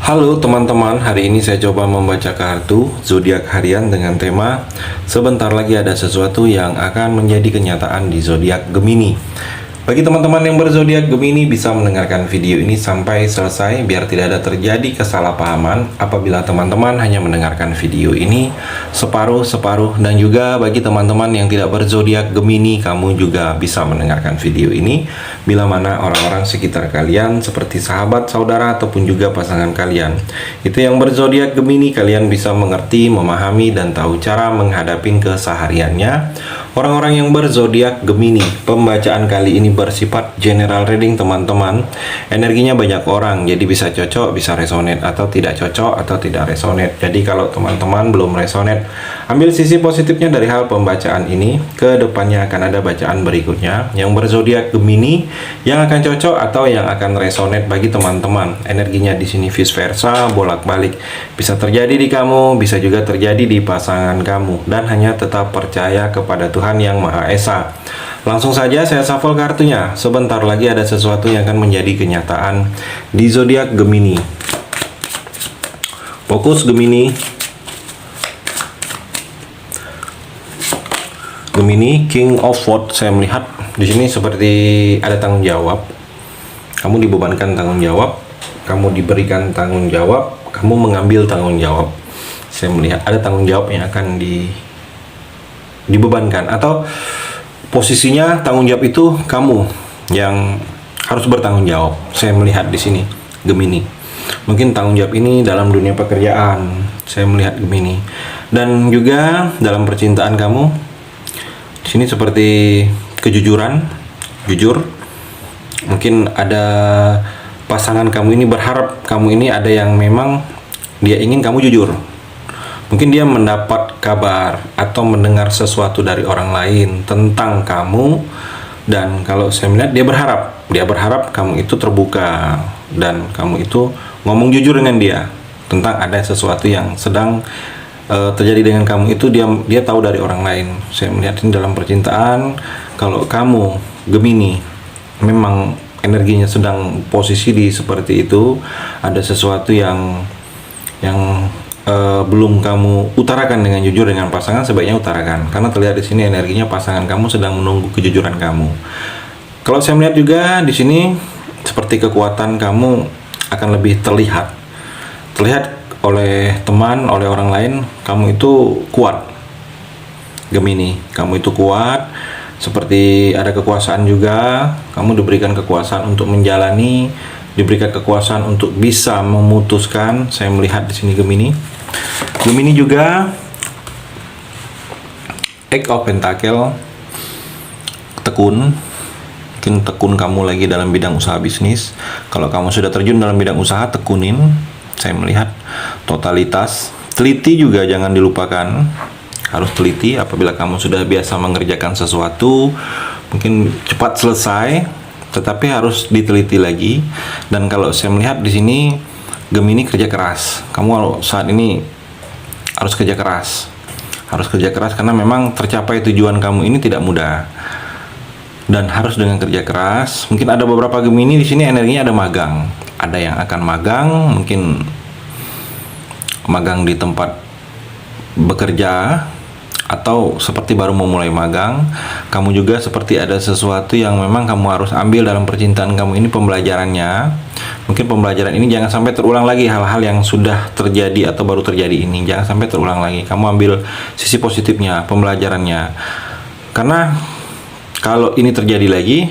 Halo teman-teman, hari ini saya coba membaca kartu zodiak harian dengan tema sebentar lagi ada sesuatu yang akan menjadi kenyataan di zodiak Gemini. Bagi teman-teman yang berzodiak Gemini bisa mendengarkan video ini sampai selesai biar tidak ada terjadi kesalahpahaman apabila teman-teman hanya mendengarkan video ini separuh-separuh, dan juga bagi teman-teman yang tidak berzodiak Gemini, kamu juga bisa mendengarkan video ini bila mana orang-orang sekitar kalian seperti sahabat, saudara, ataupun juga pasangan kalian itu yang berzodiak Gemini, kalian bisa mengerti, memahami, dan tahu cara menghadapi kesehariannya. Orang-orang yang berzodiak Gemini, pembacaan kali ini bersifat general reading teman-teman. Energinya banyak orang, jadi bisa cocok, bisa resonate, atau tidak cocok, atau tidak resonate. Jadi kalau teman-teman belum resonate, ambil sisi positifnya dari hal pembacaan ini. Ke depannya akan ada bacaan berikutnya yang berzodiak Gemini yang akan cocok atau yang akan resonate bagi teman-teman. Energinya di sini vice versa, bolak-balik. Bisa terjadi di kamu, bisa juga terjadi di pasangan kamu, dan hanya tetap percaya kepada Tuhan Yang Maha Esa. Langsung saja saya shuffle kartunya. Sebentar lagi ada sesuatu yang akan menjadi kenyataan di zodiak Gemini. Fokus Gemini. Gemini, King of Swords. Saya melihat di sini seperti ada tanggung jawab. Kamu dibebankan tanggung jawab, kamu diberikan tanggung jawab, kamu mengambil tanggung jawab. Saya melihat ada tanggung jawab yang akan dibebankan, atau posisinya tanggung jawab itu kamu yang harus bertanggung jawab. Saya melihat di sini Gemini. Mungkin tanggung jawab ini dalam dunia pekerjaan. Saya melihat Gemini. Dan juga dalam percintaan kamu. Di sini seperti kejujuran, jujur. Mungkin ada pasangan kamu ini berharap kamu ini ada yang memang dia ingin kamu jujur. Mungkin dia mendapat kabar atau mendengar sesuatu dari orang lain tentang kamu, dan kalau saya melihat dia berharap kamu itu terbuka dan kamu itu ngomong jujur dengan dia tentang ada sesuatu yang sedang terjadi dengan kamu itu, dia tahu dari orang lain. Saya melihat ini dalam percintaan. Kalau kamu Gemini memang energinya sedang posisi di seperti itu, ada sesuatu yang belum kamu utarakan dengan jujur dengan pasangan, sebaiknya utarakan, karena terlihat di sini energinya pasangan kamu sedang menunggu kejujuran kamu. Kalau saya melihat juga di sini seperti kekuatan kamu akan lebih terlihat oleh teman, oleh orang lain. Kamu itu kuat Gemini, kamu itu kuat, seperti ada kekuasaan juga. Kamu diberikan kekuasaan untuk menjalani, diberikan kekuasaan untuk bisa memutuskan. Saya melihat di sini Gemini juga Eight of Pentacle, tekun. Mungkin tekun kamu lagi dalam bidang usaha bisnis. Kalau kamu sudah terjun dalam bidang usaha, tekunin. Saya melihat totalitas. Teliti juga jangan dilupakan. Harus teliti apabila kamu sudah biasa mengerjakan sesuatu, mungkin cepat selesai, tetapi harus diteliti lagi. Dan kalau saya melihat di sini Gemini kerja keras. Kamu saat ini harus kerja keras. Karena memang tercapai tujuan kamu ini tidak mudah. Dan harus dengan kerja keras. Mungkin ada beberapa Gemini di sini energinya ada magang. Ada yang akan magang, mungkin magang di tempat bekerja, atau seperti baru memulai magang. Kamu juga seperti ada sesuatu yang memang kamu harus ambil dalam percintaan kamu ini, pembelajarannya. Mungkin pembelajaran ini jangan sampai terulang lagi. Hal-hal yang sudah terjadi atau baru terjadi ini jangan sampai terulang lagi. Kamu ambil sisi positifnya, pembelajarannya. Karena kalau ini terjadi lagi,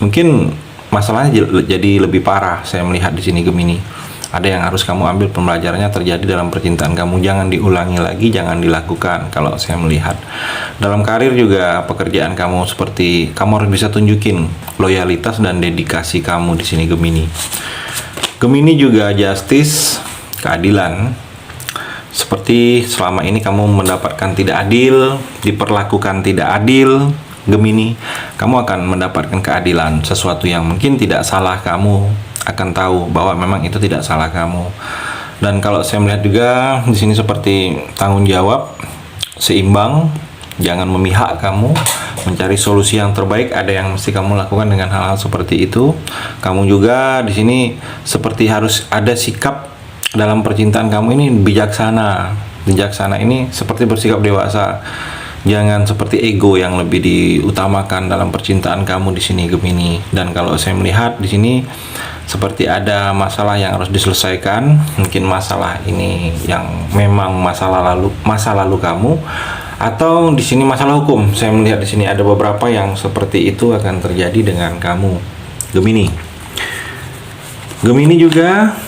mungkin masalahnya jadi lebih parah. Saya melihat di sini Gemini. Ada yang harus kamu ambil pembelajarannya terjadi dalam percintaan kamu. Jangan diulangi lagi, jangan dilakukan. Kalau saya melihat dalam karir juga, pekerjaan kamu seperti kamu harus bisa tunjukin loyalitas dan dedikasi kamu di sini Gemini. Gemini juga justice, keadilan. Seperti selama ini kamu mendapatkan tidak adil, diperlakukan tidak adil, Gemini, kamu akan mendapatkan keadilan. Sesuatu yang mungkin tidak salah, kamu akan tahu bahwa memang itu tidak salah kamu. Dan kalau saya melihat juga di sini seperti tanggung jawab, seimbang, jangan memihak kamu, mencari solusi yang terbaik. Ada yang mesti kamu lakukan dengan hal-hal seperti itu. Kamu juga di sini seperti harus ada sikap dalam percintaan kamu ini bijaksana. Bijaksana ini seperti bersikap dewasa. Jangan seperti ego yang lebih diutamakan dalam percintaan kamu di sini Gemini. Dan kalau saya melihat di sini seperti ada masalah yang harus diselesaikan. Mungkin masalah ini yang memang masa lalu kamu, atau di sini masalah hukum. Saya melihat di sini ada beberapa yang seperti itu akan terjadi dengan kamu Gemini. Gemini juga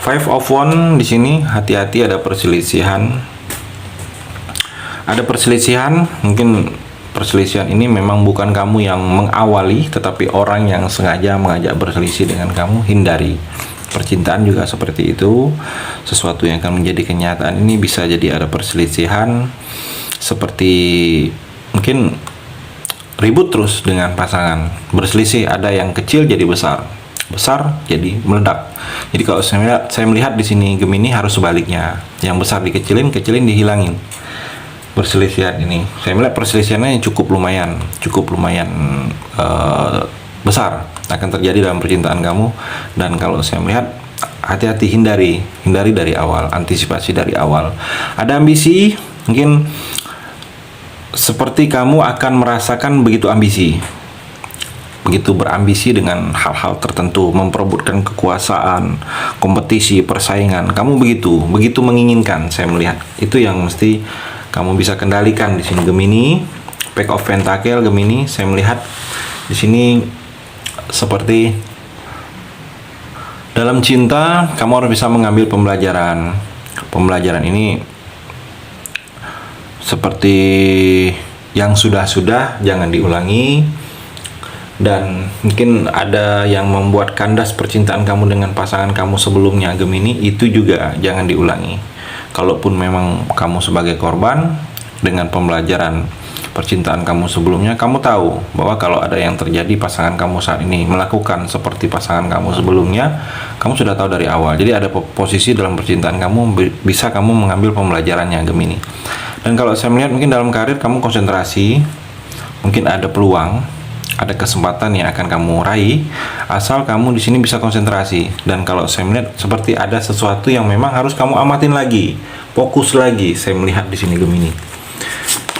Five of Wands di sini, hati-hati ada perselisihan. Ada perselisihan, mungkin perselisihan ini memang bukan kamu yang mengawali, tetapi orang yang sengaja mengajak berselisih dengan kamu. Hindari. Percintaan juga seperti itu. Sesuatu yang akan menjadi kenyataan ini bisa jadi ada perselisihan, seperti mungkin ribut terus dengan pasangan. Berselisih, ada yang kecil jadi besar, besar jadi meledak. Jadi kalau saya melihat di sini Gemini harus sebaliknya, yang besar dikecilin, kecilin dihilangin. Perselisihan ini, saya melihat perselisihannya cukup lumayan besar akan terjadi dalam percintaan kamu. Dan kalau saya melihat, hati-hati, hindari dari awal, antisipasi dari awal. Ada ambisi, mungkin seperti kamu akan merasakan begitu berambisi dengan hal-hal tertentu, memperebutkan kekuasaan, kompetisi, persaingan. Kamu begitu menginginkan. Saya melihat itu yang mesti kamu bisa kendalikan di sini Gemini. Pack of Pentacle Gemini, saya melihat di sini seperti dalam cinta kamu harus bisa mengambil pembelajaran. Pembelajaran ini seperti yang sudah jangan diulangi. Dan mungkin ada yang membuat kandas percintaan kamu dengan pasangan kamu sebelumnya Gemini, itu juga jangan diulangi. Kalaupun memang kamu sebagai korban, dengan pembelajaran percintaan kamu sebelumnya, kamu tahu bahwa kalau ada yang terjadi pasangan kamu saat ini melakukan seperti pasangan kamu sebelumnya, kamu sudah tahu dari awal. Jadi ada posisi dalam percintaan kamu, bisa kamu mengambil pembelajarannya Gemini. Dan kalau saya melihat mungkin dalam karir kamu konsentrasi, mungkin ada peluang, ada kesempatan yang akan kamu raih, asal kamu di sini bisa konsentrasi. Dan kalau saya melihat seperti ada sesuatu yang memang harus kamu amatin lagi, fokus lagi. Saya melihat di sini Gemini.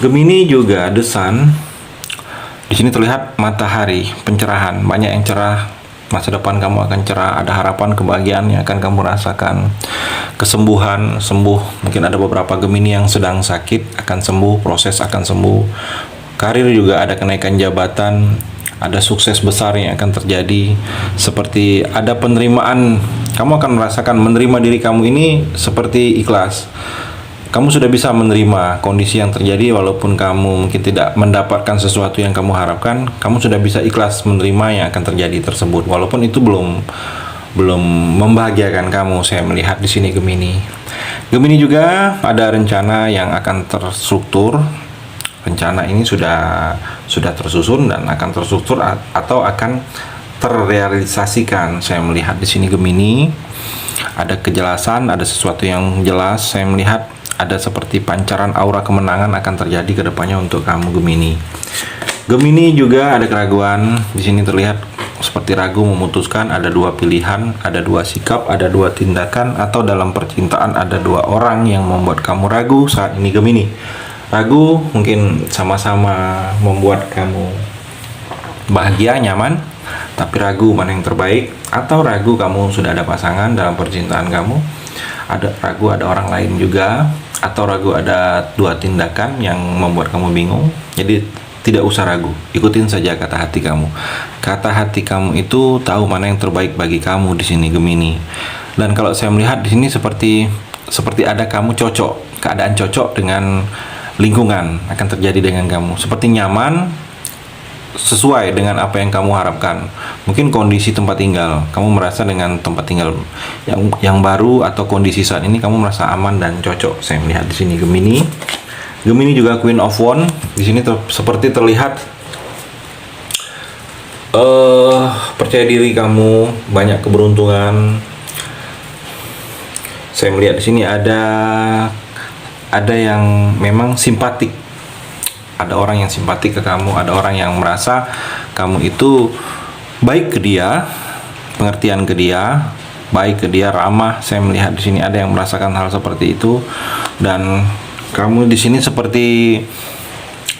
Gemini juga The Sun. Di sini terlihat matahari, pencerahan, banyak yang cerah. Masa depan kamu akan cerah, ada harapan, kebahagiaan yang akan kamu rasakan. Kesembuhan, sembuh. Mungkin ada beberapa Gemini yang sedang sakit akan sembuh, proses akan sembuh. Karir juga ada kenaikan jabatan, ada sukses besar yang akan terjadi. Seperti ada penerimaan, kamu akan merasakan menerima diri kamu ini seperti ikhlas. Kamu sudah bisa menerima kondisi yang terjadi, walaupun kamu mungkin tidak mendapatkan sesuatu yang kamu harapkan, kamu sudah bisa ikhlas menerima yang akan terjadi tersebut, walaupun itu belum membahagiakan kamu. Saya melihat di sini Gemini. Gemini juga ada rencana yang akan terstruktur. Rencana ini sudah tersusun dan akan terstruktur atau akan terrealisasikan. Saya melihat di sini Gemini ada kejelasan, ada sesuatu yang jelas. Saya melihat ada seperti pancaran aura kemenangan akan terjadi ke depannya untuk kamu Gemini. Gemini juga ada keraguan. Di sini terlihat seperti ragu memutuskan. Ada dua pilihan, ada dua sikap, ada dua tindakan, atau dalam percintaan ada dua orang yang membuat kamu ragu saat ini Gemini. Ragu mungkin sama-sama membuat kamu bahagia, nyaman, tapi ragu mana yang terbaik. Atau ragu kamu sudah ada pasangan dalam percintaan kamu, ada ragu ada orang lain juga, atau ragu ada dua tindakan yang membuat kamu bingung. Jadi tidak usah ragu, ikutin saja kata hati kamu. Kata hati kamu itu tahu mana yang terbaik bagi kamu di sini Gemini. Dan kalau saya melihat di sini seperti ada kamu cocok, keadaan cocok dengan lingkungan akan terjadi dengan kamu, seperti nyaman, sesuai dengan apa yang kamu harapkan. Mungkin kondisi tempat tinggal, kamu merasa dengan tempat tinggal yang baru atau kondisi saat ini kamu merasa aman dan cocok. Saya melihat di sini Gemini. Gemini juga Queen of Wands. Di sini seperti terlihat percaya diri kamu, banyak keberuntungan. Saya melihat di sini ada yang memang simpatik, ada orang yang simpatik ke kamu, ada orang yang merasa kamu itu baik ke dia, pengertian ke dia, baik ke dia, ramah. Saya melihat di sini ada yang merasakan hal seperti itu, dan kamu di sini seperti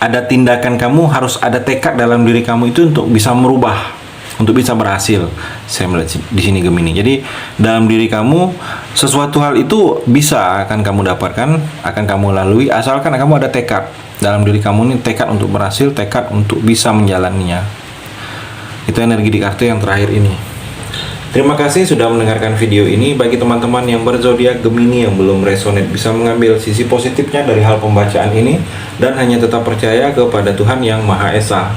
ada tindakan, kamu harus ada tekad dalam diri kamu itu untuk bisa merubah, untuk bisa berhasil. Saya melihat di sini Gemini. Jadi dalam diri kamu sesuatu hal itu bisa akan kamu dapatkan, akan kamu lalui, asalkan kamu ada tekad dalam diri kamu ini, tekad untuk berhasil, tekad untuk bisa menjalaninya. Itu energi di kartu yang terakhir ini. Terima kasih sudah mendengarkan video ini. Bagi teman-teman yang berzodiak Gemini yang belum resonate, bisa mengambil sisi positifnya dari hal pembacaan ini dan hanya tetap percaya kepada Tuhan Yang Maha Esa.